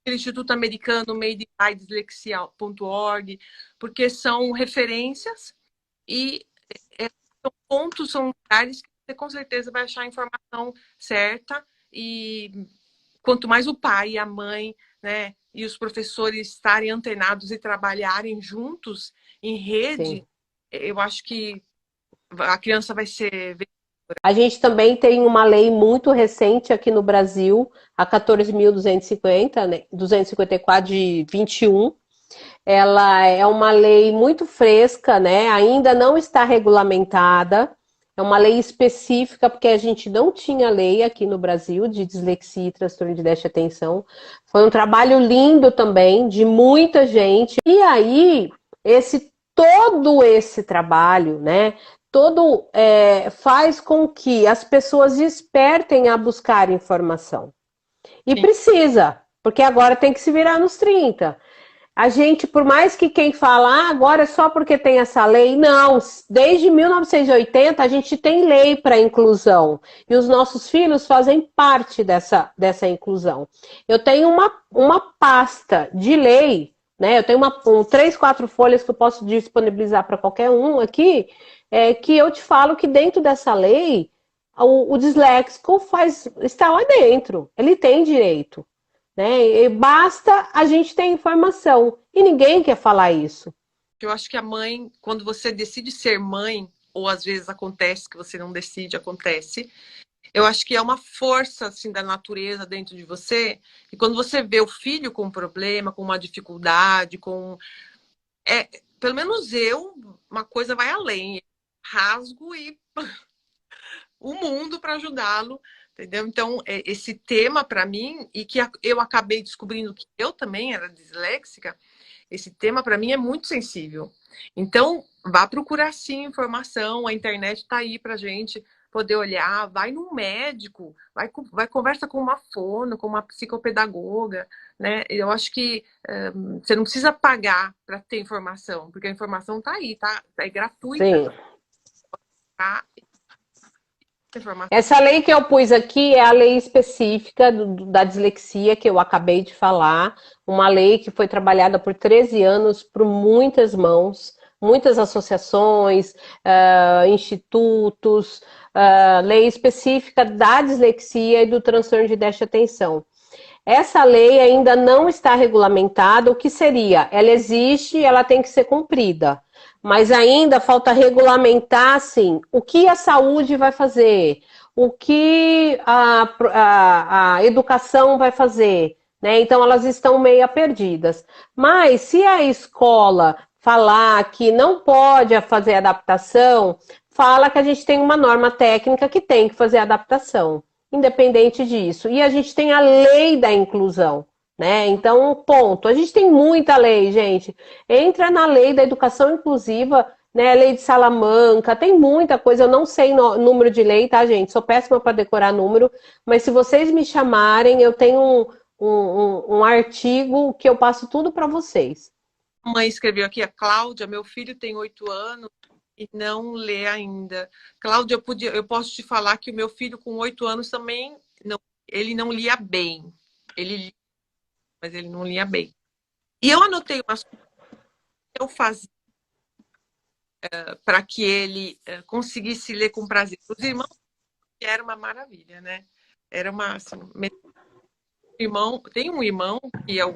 Instituto Americano MadeByDyslexia.org, porque são referências e são pontos, são lugares que você com certeza vai achar a informação certa. E quanto mais o pai e a mãe, né, e os professores estarem antenados e trabalharem juntos em rede, sim, eu acho que a criança vai ser. A gente também tem uma lei muito recente aqui no Brasil, a 14.250, né, 254 de 21. Ela é uma lei muito fresca, né? Ainda não está regulamentada. É uma lei específica, porque a gente não tinha lei aqui no Brasil de dislexia e transtorno de déficit de atenção. Foi um trabalho lindo também, de muita gente. E aí, todo esse trabalho, né? Faz com que as pessoas despertem a buscar informação. E sim, precisa, porque agora tem que se virar nos 30. A gente, por mais que quem fala, agora é só porque tem essa lei, não. Desde 1980 a gente tem lei para inclusão. E os nossos filhos fazem parte dessa inclusão. Eu tenho uma pasta de lei, né? Eu tenho 3, 4 folhas que eu posso disponibilizar para qualquer um aqui, que eu te falo que dentro dessa lei, o disléxico está lá dentro. Ele tem direito. Né? E basta a gente ter informação. E ninguém quer falar isso. Eu acho que a mãe, quando você decide ser mãe, ou às vezes acontece que você não decide, acontece, eu acho que é uma força assim, da natureza dentro de você. E quando você vê o filho com um problema, com uma dificuldade, pelo menos uma coisa vai além. Rasgo e o mundo para ajudá-lo. Entendeu? Então, esse tema para mim, e que eu acabei descobrindo que eu também era disléxica, esse tema para mim é muito sensível. Então, vá procurar sim informação, a internet está aí para gente poder olhar, vai num médico, vai conversa com uma fono, com uma psicopedagoga, né? Eu acho que você não precisa pagar para ter informação, porque a informação está aí, tá? É gratuita. Sim. Tá? Essa lei que eu pus aqui é a lei específica da dislexia que eu acabei de falar, uma lei que foi trabalhada por 13 anos por muitas mãos, muitas associações, institutos, lei específica da dislexia e do transtorno de déficit de atenção. Essa lei ainda não está regulamentada, o que seria? Ela existe, ela tem que ser cumprida. Mas ainda falta regulamentar, assim, o que a saúde vai fazer, o que a educação vai fazer, né? Então elas estão meio perdidas. Mas se a escola falar que não pode fazer adaptação, fala que a gente tem uma norma técnica que tem que fazer adaptação, independente disso. E a gente tem a lei da inclusão, né? Então, ponto. A gente tem muita lei, gente. Entra na lei da educação inclusiva, né? Lei de Salamanca, tem muita coisa. Eu não sei número de lei, tá, gente? Sou péssima para decorar número, mas se vocês me chamarem, eu tenho um artigo que eu passo tudo para vocês. A mãe escreveu aqui, a Cláudia, meu filho tem 8 anos e não lê ainda. Cláudia, eu posso te falar que o meu filho com 8 anos também, ele não lia bem. Ele lia, mas ele não lia bem. E eu anotei umas coisas que eu fazia para que ele conseguisse ler com prazer. Os irmãos, era uma maravilha, né? Era uma, assim, tem um irmão que é o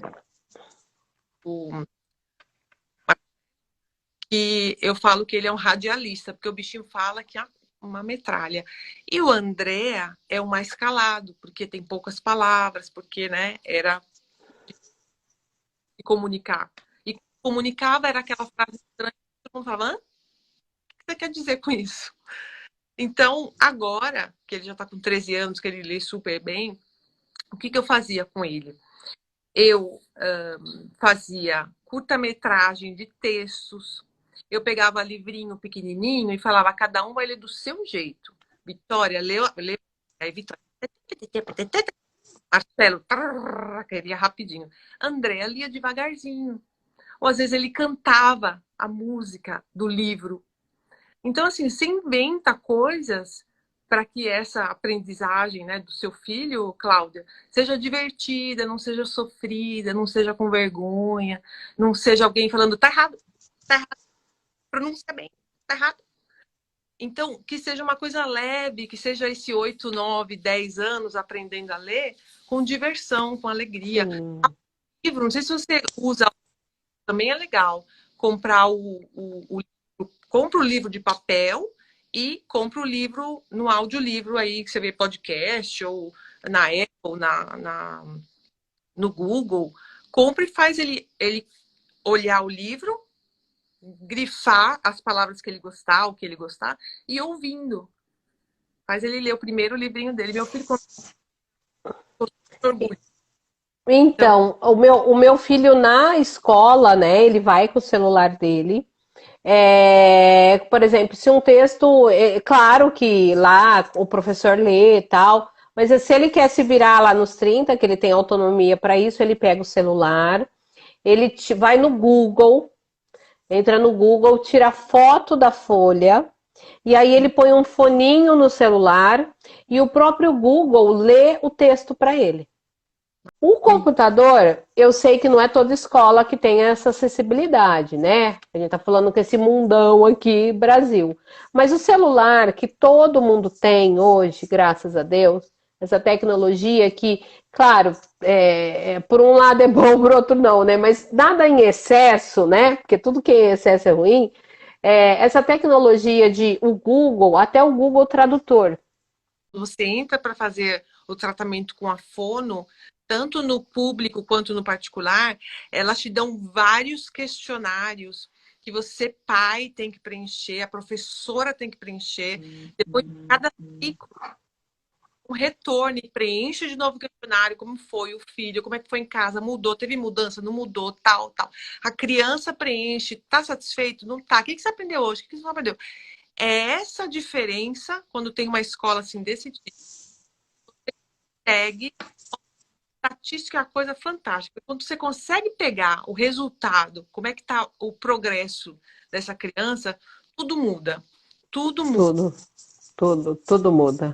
que eu falo que ele é um radialista, porque o bichinho fala que é uma metralha. E o André é o mais calado, porque tem poucas palavras, porque, né, era de comunicar. E comunicava era aquela frase estranha que todo mundo falava, o que você quer dizer com isso? Então, agora, que ele já está com 13 anos, que ele lê super bem, o que eu fazia com ele? Eu fazia curta-metragem de textos. Eu pegava livrinho pequenininho e falava, cada um vai ler do seu jeito. Vitória, leu. Aí Vitória. Marcelo, queria rapidinho. Andréa lia devagarzinho. Ou às vezes ele cantava a música do livro. Então, assim, você inventa coisas para que essa aprendizagem, né, do seu filho, Cláudia, seja divertida, não seja sofrida, não seja com vergonha, não seja alguém falando, tá errado, pronuncia bem, tá errado. Então, que seja uma coisa leve, que seja esse 8, 9, 10 anos aprendendo a ler com diversão, com alegria. Livro, não sei se você usa, também é legal comprar o compra o livro de papel e compra o livro no audiolivro aí, que você vê podcast, ou na Apple, no Google. Compra e faz ele olhar o livro, grifar as palavras que ele gostar, o que ele gostar, e ouvindo. Faz ele ler o primeiro livrinho dele. Meu filho com orgulho. Então, o meu filho na escola, né, ele vai com o celular dele. Por exemplo, se um texto, claro que lá o professor lê e tal, mas se ele quer se virar lá nos 30, que ele tem autonomia para isso, ele pega o celular, ele vai no Google, entra no Google, tira foto da folha, e aí ele põe um foninho no celular e o próprio Google lê o texto para ele. O computador, eu sei que não é toda escola que tem essa acessibilidade, né? A gente tá falando com esse mundão aqui, Brasil. Mas o celular que todo mundo tem hoje, graças a Deus, essa tecnologia que, claro, por um lado é bom, por outro não, né? Mas nada em excesso, né? Porque tudo que é em excesso é ruim. Essa tecnologia de o Google, até o Google Tradutor. Você entra para fazer o tratamento com a fono, tanto no público quanto no particular, elas te dão vários questionários que você, pai, tem que preencher, a professora tem que preencher. Depois de cada ciclo, um retorno e preenche de novo o questionário, como foi o filho, como é que foi em casa, mudou, teve mudança, não mudou, tal, tal. A criança preenche, tá satisfeito? Não tá. O que você aprendeu hoje? O que você não aprendeu? É essa diferença, quando tem uma escola assim desse tipo, você consegue. Estatística é uma coisa fantástica. Quando você consegue pegar o resultado, como é que está o progresso dessa criança, tudo muda. Tudo muda. Tudo muda.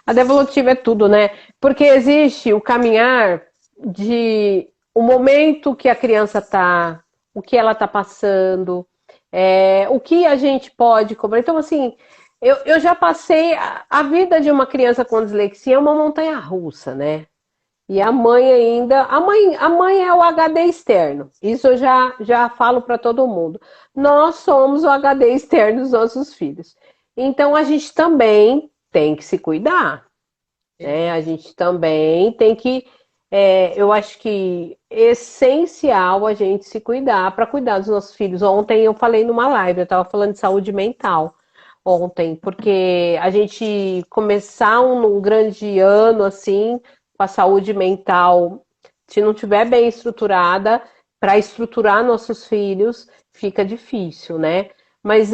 A devolutiva é tudo, né? Porque existe o caminhar de o momento que a criança está, o que ela está passando, o que a gente pode cobrar. Então, assim, eu já passei. A vida de uma criança com dislexia é uma montanha russa, né? E a mãe ainda. A mãe é o HD externo. Isso eu já falo para todo mundo. Nós somos o HD externo dos nossos filhos. Então a gente também tem que se cuidar, né? A gente também tem que, eu acho que é essencial a gente se cuidar para cuidar dos nossos filhos. Ontem eu falei numa live, eu estava falando de saúde mental ontem, porque a gente começar um grande ano assim, com a saúde mental, se não tiver bem estruturada, para estruturar nossos filhos, fica difícil, né? Mas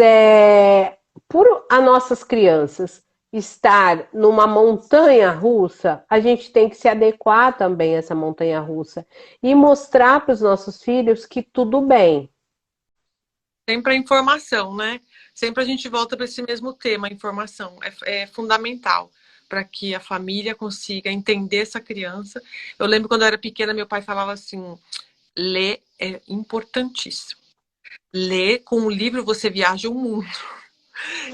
por as nossas crianças estar numa montanha russa, a gente tem que se adequar também a essa montanha russa e mostrar para os nossos filhos que tudo bem. Sempre a informação, né? Sempre a gente volta para esse mesmo tema, a informação. É fundamental para que a família consiga entender essa criança. Eu lembro quando eu era pequena, meu pai falava assim: ler é importantíssimo. Ler, com um livro você viaja o mundo.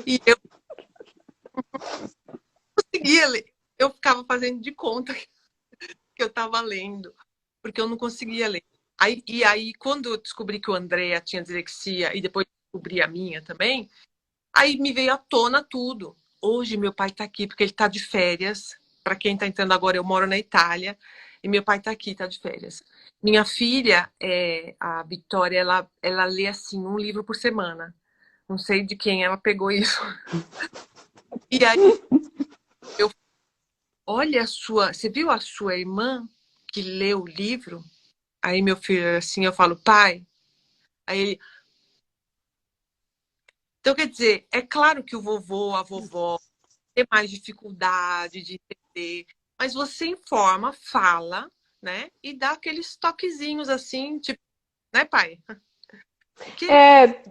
E eu conseguia ler. Eu ficava fazendo de conta que eu estava lendo, porque eu não conseguia ler. E aí, quando eu descobri que o Andrea tinha dislexia e depois descobri a minha também, aí me veio à tona tudo. Hoje meu pai está aqui porque ele está de férias. Para quem está entrando agora, eu moro na Itália e meu pai está aqui, está de férias. Minha filha, a Vitória, ela lê assim um livro por semana. Não sei de quem ela pegou isso. E aí eu, olha a sua, você viu a sua irmã que leu o livro? Aí meu filho assim, eu falo, pai. Aí ele, então quer dizer, é claro que o vovô, a vovó ter mais dificuldade de entender. Mas você informa, fala, né? E dá aqueles toquezinhos assim, tipo, né, pai? Que, É, é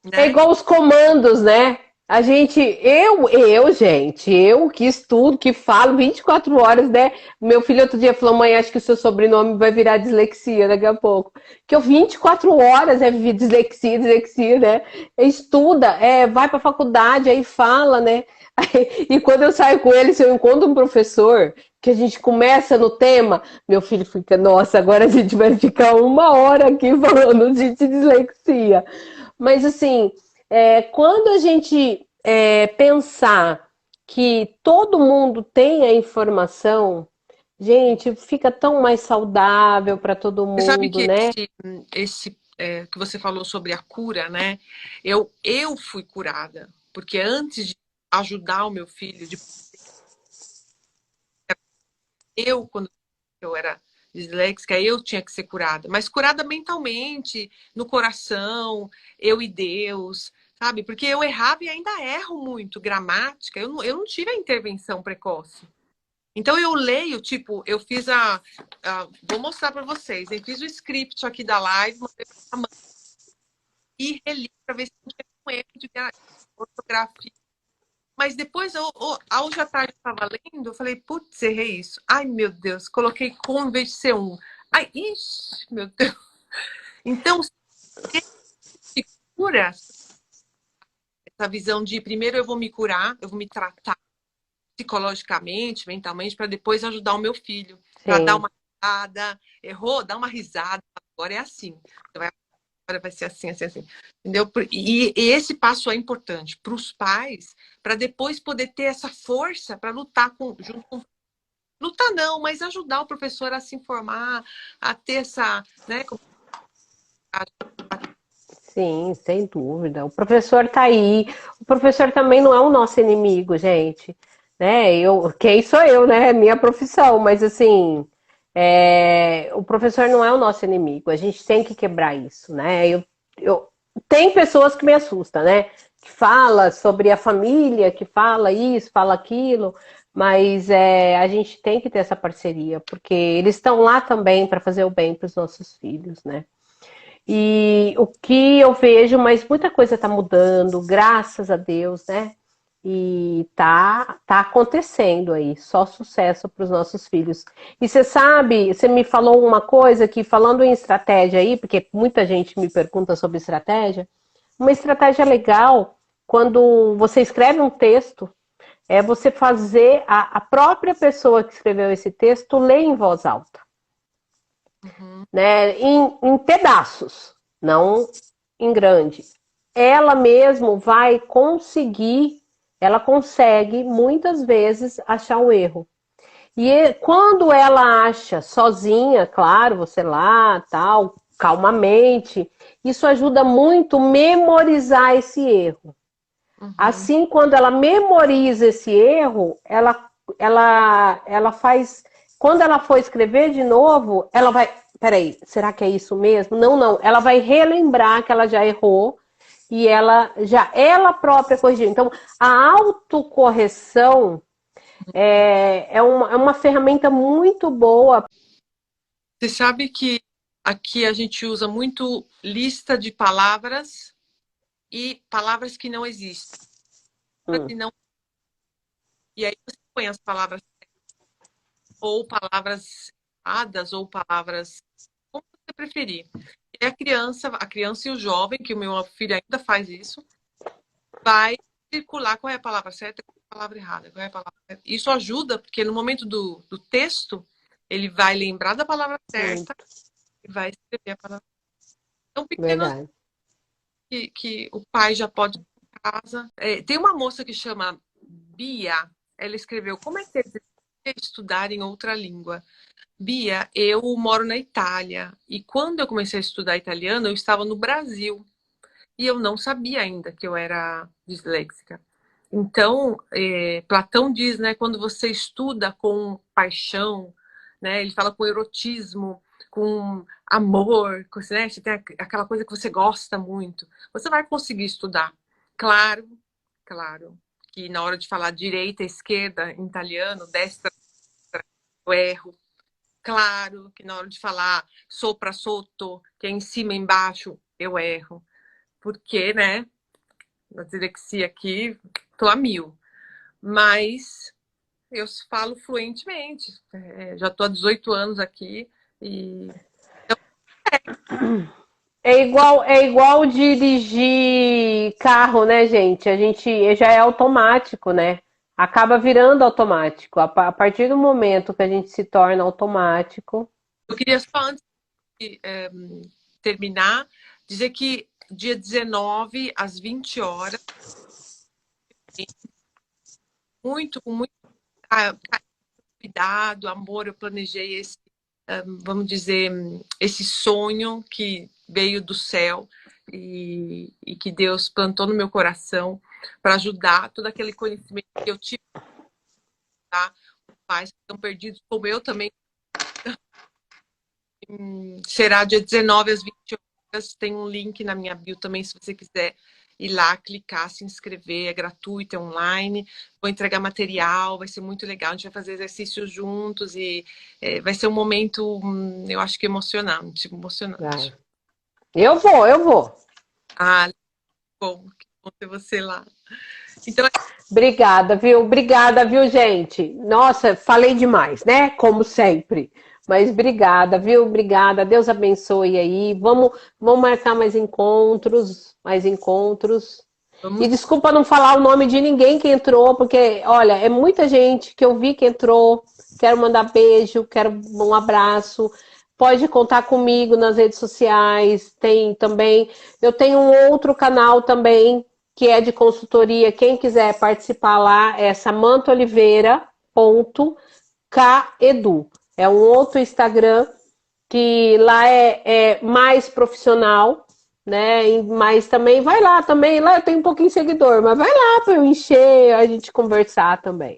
né? igual os comandos, né? A gente, gente, eu que estudo, que falo 24 horas, né? Meu filho outro dia falou, mãe, acho que o seu sobrenome vai virar dislexia daqui a pouco. Que eu 24 horas é dislexia, né? Estuda, vai pra faculdade, aí fala, né? E quando eu saio com ele, se eu encontro um professor, que a gente começa no tema, meu filho fica, nossa, agora a gente vai ficar 1 hora aqui falando de dislexia. Mas assim, quando a gente pensar que todo mundo tem a informação, gente, fica tão mais saudável para todo Você sabe mundo, que né? esse que você falou sobre a cura, né? Eu fui curada, porque antes de ajudar o meu filho, quando eu era disléxica, eu tinha que ser curada, mas curada mentalmente, no coração, eu e Deus, sabe? Porque eu errava e ainda erro muito gramática, eu não tive a intervenção precoce. Então eu leio, tipo, eu fiz vou mostrar para vocês, eu fiz o script aqui da live, mandei pra mãe e reli para ver se não tinha um erro de ortografia. Mas depois, hoje à tarde, eu estava lendo, eu falei, putz, errei isso. Ai, meu Deus, coloquei com em vez de ser um. Ai, ixi, meu Deus. Então, se cura essa visão de primeiro eu vou me curar, eu vou me tratar psicologicamente, mentalmente, para depois ajudar o meu filho, para dar Sim. uma risada. Errou, dá uma risada. Agora é assim. Agora vai ser assim, assim, assim. Entendeu? E esse passo é importante para os pais, para depois poder ter essa força para lutar junto com. Lutar não, mas ajudar o professor a se informar, a ter essa, né? Sim, sem dúvida. O professor está aí. O professor também não é o nosso inimigo, gente. Né? Quem sou eu, né? É minha profissão, mas assim, o professor não é o nosso inimigo. A gente tem que quebrar isso, né? Tem pessoas que me assustam, né? Que fala sobre a família, que fala isso, fala aquilo, mas a gente tem que ter essa parceria, porque eles estão lá também para fazer o bem para os nossos filhos, né? E o que eu vejo, mas muita coisa está mudando, graças a Deus, né? E tá acontecendo aí, só sucesso para os nossos filhos. E você sabe, você me falou uma coisa que falando em estratégia aí, porque muita gente me pergunta sobre estratégia, uma estratégia legal quando você escreve um texto é você fazer a própria pessoa que escreveu esse texto ler em voz alta, Uhum. né? Em pedaços, não em grande. Ela mesmo vai conseguir ela consegue muitas vezes achar um erro. E quando ela acha sozinha, claro, você lá, tal, calmamente, isso ajuda muito a memorizar esse erro. Uhum. Assim, quando ela memoriza esse erro, ela faz. Quando ela for escrever de novo, ela vai. Peraí, será que é isso mesmo? Não, não. Ela vai relembrar que ela já errou e ela própria corrigiu. Então, a autocorreção é uma ferramenta muito boa. Você sabe que aqui a gente usa muito lista de palavras e palavras que não existem. Hum, E, não... e aí você põe as palavras ou palavras erradas ou palavras como você preferir. E a criança e o jovem, que o meu filho ainda faz isso, vai circular qual é a palavra certa e qual é a palavra errada, qual é a palavra certa. Isso ajuda, porque no momento do texto, ele vai lembrar da palavra certa muito, e vai escrever a palavra. São pequenos verdade. que o pai já pode ir em casa. Tem uma moça que chama Bia, ela escreveu como é que é estudar em outra língua. Bia, eu moro na Itália e quando eu comecei a estudar italiano, eu estava no Brasil e eu não sabia ainda que eu era disléxica. Então, Platão diz, né, quando você estuda com paixão, né, ele fala com erotismo, com amor, né, você tem aquela coisa que você gosta muito, você vai conseguir estudar. Claro, claro, que na hora de falar direita, esquerda, em italiano, destra, eu erro. Claro que na hora de falar sopra, sotto, que é em cima, embaixo, eu erro. Porque, né, na dislexia aqui, tô a mil. Mas eu falo fluentemente. Já estou há 18 anos aqui e É igual dirigir carro, né, gente? A gente já é automático, né? Acaba virando automático. A partir do momento que a gente se torna automático. eu queria só, antes de terminar, dizer que dia 19, às 20 horas, com muito cuidado, amor, eu planejei esse, vamos dizer, esse sonho que veio do céu e que Deus plantou no meu coração para ajudar todo aquele conhecimento que eu tive, tá? Os pais que estão perdidos, como eu também. Será dia 19 às 20 horas. Tem um link na minha bio também, se você quiser ir lá, clicar, se inscrever. É gratuito, é online. Vou entregar material, vai ser muito legal. A gente vai fazer exercícios juntos e vai ser um momento, eu acho que emocionante. Vai. Eu vou. Ah, que bom ter você lá. Então, Obrigada, viu, gente? Nossa, falei demais, né? Como sempre. Mas obrigada, viu? Obrigada. Deus abençoe aí. Vamos marcar mais encontros, mais encontros. E vamos. desculpa não falar o nome de ninguém que entrou, porque, olha, é muita gente que eu vi que entrou. Quero mandar beijo, quero um abraço. Pode contar comigo nas redes sociais. Tem também. Eu tenho um outro canal também que é de consultoria. Quem quiser participar lá é samantoliveira.kedu. É um outro Instagram que lá é mais profissional, né? Mas também vai lá também. Lá eu tenho um pouquinho de seguidor, mas vai lá para eu encher, a gente conversar também.